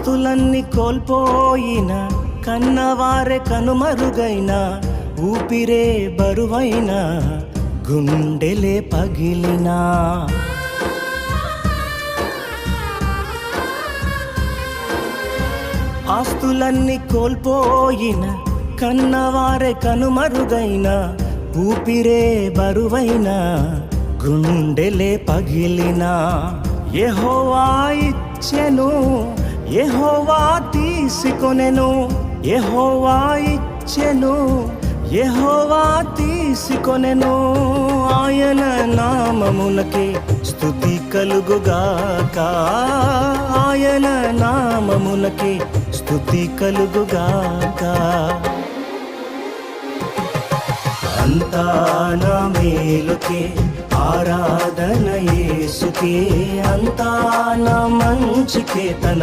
ఆస్తులన్నీ కోల్పోయిన, కన్నవారే కనుమరుగైన, ఊపిరే బరువైన, గుండెలే పగిలినా, ఆస్తులన్నీ కోల్పోయిన, కన్నవారే కనుమరుగైన, ఊపిరే బరువైన, గుండెలే పగిలినా, యెహోవా ఇచ్చెను, యెహోవా తీసుకొనెను, యెహోవా ఇచ్చెను, యెహోవా తీసుకొనెను. ఆయన నామమునకే స్తుతి కలుగుగాక, ఆయన నామమునకే స్తుతి కలుగుగాక. అంతా నా మేలుకే, ఆరాధన యేసుకే, అంతా నా మంచికే, తన